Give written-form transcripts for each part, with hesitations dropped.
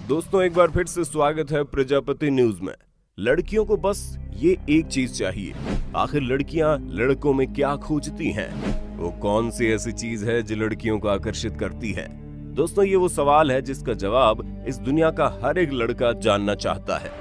दोस्तों एक बार फिर से स्वागत है प्रजापति न्यूज में। लड़कियों को बस ये एक चीज चाहिए, आखिर लड़कियां लड़कों में क्या खोजती हैं? वो कौन सी ऐसी चीज है जो लड़कियों को आकर्षित करती है? दोस्तों ये वो सवाल है जिसका जवाब इस दुनिया का हर एक लड़का जानना चाहता है।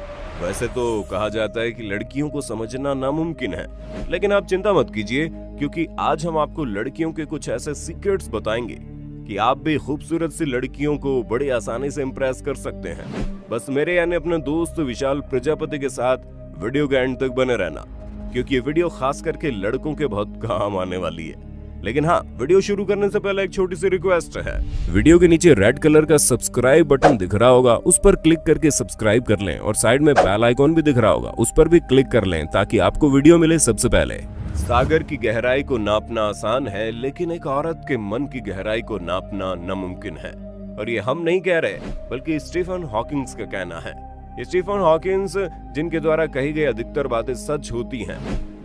वैसे तो कहा जाता है कि लड़कियों को समझना नामुमकिन है, लेकिन आप चिंता मत कीजिए क्योंकि आज हम आपको लड़कियों के कुछ ऐसे सीक्रेट्स बताएंगे कि आप भी खूबसूरत सी लड़कियों को बड़ी आसानी से इम्प्रेस कर सकते हैं। बस मेरे यानी अपने दोस्त विशाल प्रजापति के साथ वीडियो के एंड तक बने रहना, क्योंकि ये वीडियो खास करके लड़कों के बहुत काम आने वाली है। लेकिन हाँ, वीडियो शुरू करने से पहले एक छोटी सी रिक्वेस्ट है। वीडियो के नीचे रेड कलर का सब्सक्राइब बटन दिख रहा होगा, उस पर क्लिक करके सब्सक्राइब कर लें और साइड में बेल आइकॉन भी दिख रहा होगा, उस पर भी क्लिक कर लें ताकि आपको वीडियो मिले सबसे पहले। सागर की गहराई को नापना आसान है, लेकिन एक औरत के मन की गहराई को नापना नामुमकिन है। और ये हम नहीं कह रहे, बल्कि स्टीफन हॉकिंग्स का कहना है। स्टीफन हॉकिंग्स जिनके द्वारा कही गई अधिकतर बातें सच होती हैं।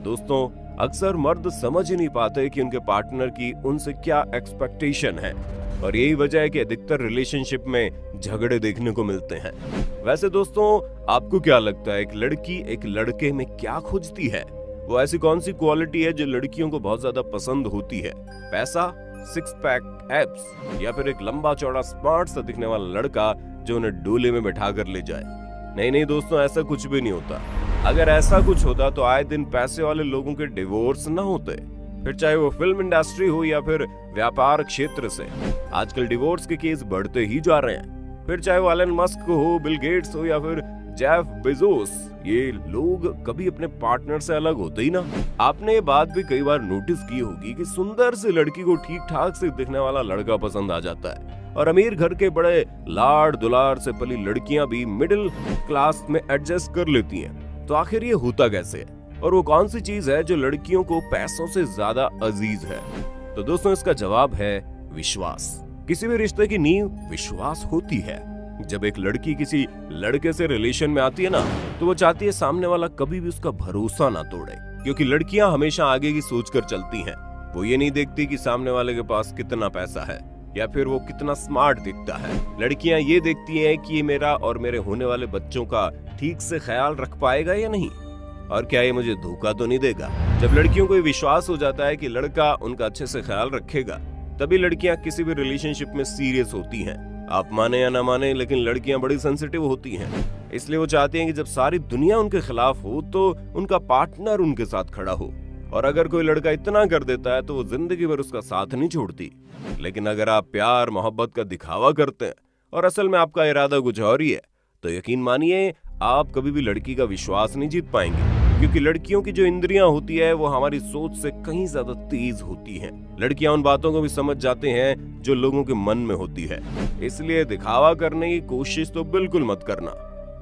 दोस्तों अक्सर मर्द समझ ही नहीं पाते कि उनके पार्टनर की उनसे क्या एक्सपेक्टेशन है, और यही वजह है कि अधिकतर रिलेशनशिप में झगड़े देखने को मिलते हैं। वैसे दोस्तों आपको क्या लगता है, एक लड़की एक लड़के में क्या खोजती है? वो ऐसी कौन सी क्वालिटी है जो लड़कियों को बहुत ज्यादा पसंद होती है? पैसा, सिक्स पैक एब्स, या फिर एक लंबा चौड़ा स्मार्ट सा दिखने वाला लड़का जो उन्हें डोले में बैठा कर ले जाए? नहीं दोस्तों, ऐसा कुछ भी नहीं होता। अगर ऐसा कुछ होता तो आए दिन पैसे वाले लोगों के डिवोर्स ना होते, फिर चाहे वो फिल्म इंडस्ट्री हो या फिर व्यापार क्षेत्र से। आजकल डिवोर्स के केस बढ़ते ही जा रहे हैं, फिर चाहे वो एलन मस्क हो, बिल गेट्स हो या फिर जेफ बेजोस। ये लोग कभी अपने पार्टनर से अलग होते ही ना। आपने ये बात भी कई बार नोटिस की होगी कि सुंदर सी लड़की को ठीक ठाक से दिखने वाला लड़का पसंद आ जाता है, और अमीर घर के बड़े लाड़ दुलार से पली लड़कियां भी मिडिल क्लास में एडजस्ट कर लेती हैं। तो आखिर ये होता कैसे है, और वो कौन सी चीज है जो लड़कियों को पैसों से ज्यादा अजीज है? तो दोस्तों इसका जवाब है विश्वास। किसी भी रिश्ते की नींव विश्वास होती है। जब एक लड़की किसी लड़के से रिलेशन में आती है ना, तो वो चाहती है सामने वाला कभी भी उसका भरोसा ना तोड़े, क्योंकि लड़कियां हमेशा आगे की सोच कर चलती हैं। वो ये नहीं देखती कि सामने वाले के पास कितना पैसा है या फिर वो कितना स्मार्ट दिखता है। लड़कियां ये देखती हैं कि ये मेरा और मेरे होने वाले बच्चों का ठीक से ख्याल रख पाएगा या नहीं, और क्या ये मुझे धोखा तो नहीं देगा। जब लड़कियों को ये विश्वास हो जाता है कि लड़का उनका अच्छे से ख्याल रखेगा, तभी लड़कियां किसी भी रिलेशनशिप में सीरियस होती हैं। आप माने या ना माने, लेकिन लड़कियां बड़ी सेंसिटिव होती हैं, इसलिए वो चाहती हैं कि जब सारी दुनिया उनके खिलाफ हो तो उनका पार्टनर उनके साथ खड़ा हो। और अगर कोई लड़का इतना कर देता है तो वो जिंदगी भर उसका साथ नहीं छोड़ती। लेकिन अगर आप प्यार मोहब्बत का दिखावा करते हैं और असल में आपका इरादा कुछ और ही है, तो यकीन मानिए आप कभी भी लड़की का विश्वास नहीं जीत पाएंगे, क्योंकि लड़कियों की जो इंद्रियां होती है वो हमारी सोच से कहीं ज्यादा तेज होती हैं। लड़कियां उन बातों को भी समझ जाते हैं जो लोगों के मन में होती है, इसलिए दिखावा करने की कोशिश तो बिल्कुल मत करना।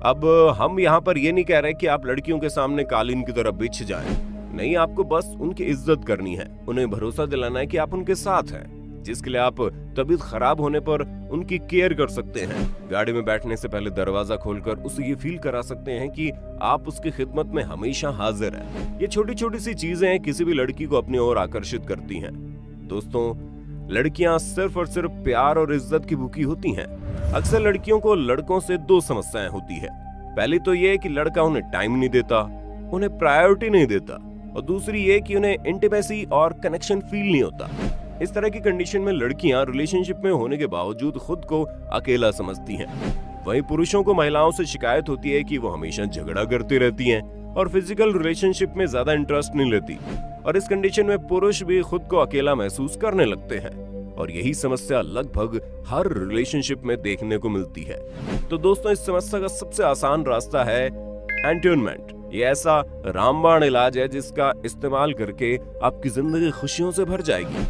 अब हम यहाँ पर ये नहीं कह रहे कि आप लड़कियों के सामने कालीन की तरह बिछ जाएं। नहीं, आपको बस उनकी इज्जत करनी है, उन्हें भरोसा दिलाना है कि आप उनके साथ हैं, जिसके लिए आप तबीयत खराब होने पर उनकी केयर कर सकते हैं। गाड़ी में बैठने से पहले दरवाजा खोलकर उसे ये फील करा सकते हैं कि आप उसकी खिदमत में हमेशा हाजिर हैं। ये छोटी छोटी सी चीजें किसी भी लड़की को अपनी ओर आकर्षित करती हैं। दोस्तों लड़कियां सिर्फ और सिर्फ प्यार और इज्जत की भूखी होती हैं। अक्सर लड़कियों को लड़कों से दो समस्याएं होती है। पहली तो ये कि लड़का उन्हें टाइम नहीं देता, उन्हें प्रायोरिटी नहीं देता, और दूसरी ये कि उन्हें इंटीमेसी और कनेक्शन फील नहीं होता। इस तरह की कंडीशन में लड़कियां रिलेशनशिप में होने के बावजूद खुद को अकेला समझती हैं। वहीं पुरुषों को महिलाओं से शिकायत होती है कि वो हमेशा झगड़ा करती रहती हैं और फिजिकल रिलेशनशिप में ज्यादा इंटरेस्ट नहीं लेती, और इस कंडीशन में पुरुष भी खुद को अकेला महसूस करने लगते हैं। और यही समस्या लगभग हर रिलेशनशिप में देखने को मिलती है। तो दोस्तों इस समस्या का सबसे आसान रास्ता है एंटूनमेंट। ये ऐसा रामबाण इलाज है जिसका इस्तेमाल करके आपकी जिंदगी खुशियों से भर जाएगी।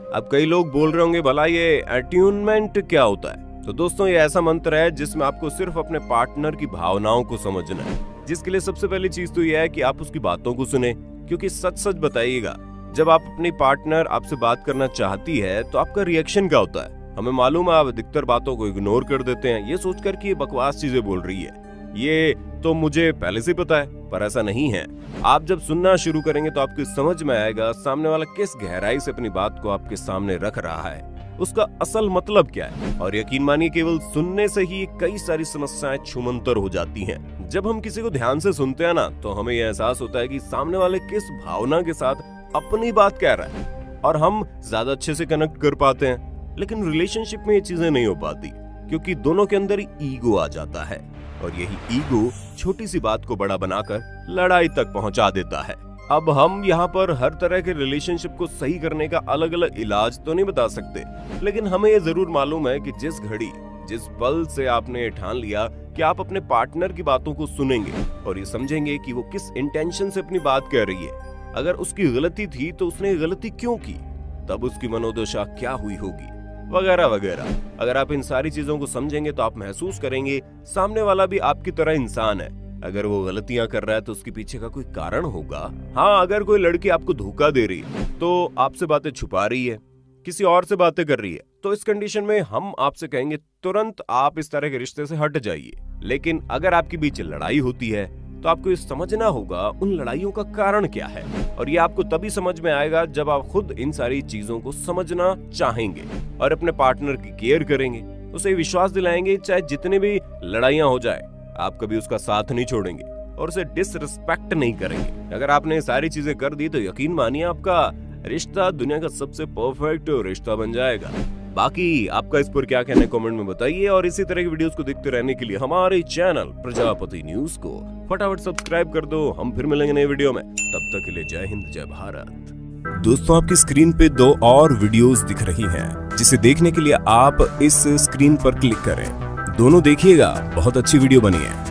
अब कई लोग बोल रहे होंगे, भला ये एट्यूनमेंट क्या होता है? तो दोस्तों ये ऐसा मंत्र है जिसमें आपको सिर्फ अपने पार्टनर की भावनाओं को समझना है, जिसके लिए सबसे पहली चीज तो यह है कि आप उसकी बातों को सुने। क्योंकि सच सच बताइएगा, जब आप अपनी पार्टनर आपसे बात करना चाहती है तो आपका रिएक्शन क्या होता है? हमें मालूम है आप अधिकतर बातों को इग्नोर कर देते हैं, ये सोचकर कि ये बकवास चीजें बोल रही है। ये तो मुझे पहले से पता है, पर ऐसा नहीं है। आप जब सुनना शुरू करेंगे तो आपको समझ में आएगा सामने वाला किस गहराई से अपनी बात को आपके सामने रख रहा है। उसका असल मतलब क्या है। और यकीन मानिए केवल सुनने से ही कई सारी समस्याएं छूमंतर हो जाती हैं। जब हम किसी को ध्यान से सुनते हैं ना, तो हमें यह एहसास होता है कि सामने वाले किस भावना के साथ अपनी बात कह रहा है और हम ज्यादा अच्छे से कनेक्ट कर पाते हैं। लेकिन रिलेशनशिप में ये चीजें नहीं हो पाती, क्योंकि दोनों के अंदर ईगो आ जाता है और यही ईगो छोटी सी बात को बड़ा बनाकर लड़ाई तक पहुंचा देता है। अब हम यहाँ पर हर तरह के रिलेशनशिप को सही करने का अलग अलग इलाज तो नहीं बता सकते, लेकिन हमें ये जरूर मालूम है कि जिस घड़ी जिस पल से आपने ठान लिया कि आप अपने पार्टनर की बातों को सुनेंगे और ये समझेंगे कि वो किस इंटेंशन से अपनी बात कह रही है, अगर उसकी गलती थी तो उसने गलती क्यों की, तब उसकी मनोदशा क्या हुई होगी, वगैरह वगैरह। अगर आप इन सारी चीजों को समझेंगे तो आप महसूस करेंगे सामने वाला भी आपकी तरह इंसान है। अगर वो गलतियां कर रहा है तो उसके पीछे का कोई कारण होगा। हाँ, अगर कोई लड़की आपको धोखा दे रही है, तो आपसे बातें छुपा रही है, किसी और से बातें कर रही है, तो इस कंडीशन में हम आपसे कहेंगे तुरंत आप इस तरह के रिश्ते से हट जाइए। लेकिन अगर आपके बीच लड़ाई होती है तो आपको ये समझना होगा उन लड़ाइयों का कारण क्या है, और ये आपको तभी समझ में आएगा जब आप खुद इन सारी चीजों को समझना चाहेंगे और अपने पार्टनर की केयर करेंगे, उसे विश्वास दिलाएंगे चाहे जितनी भी लड़ाइयां हो जाए आप कभी उसका साथ नहीं छोड़ेंगे और उसे डिसरिस्पेक्ट नहीं करेंगे। अगर आपने सारी चीजें कर दी तो यकीन मानिए आपका रिश्ता दुनिया का सबसे परफेक्ट रिश्ता बन जाएगा। बाकी आपका इस पर क्या कहना है कमेंट में बताइए, और इसी तरह की वीडियोस को देखते रहने के लिए हमारे चैनल प्रजापति न्यूज को फटाफट सब्सक्राइब कर दो। हम फिर मिलेंगे नए वीडियो में, तब तक के लिए जय हिंद जय भारत। दोस्तों, आपकी स्क्रीन पे 2 और वीडियोस दिख रही हैं, जिसे देखने के लिए आप इस स्क्रीन पर क्लिक करें। दोनों देखिएगा, बहुत अच्छी वीडियो बनी है।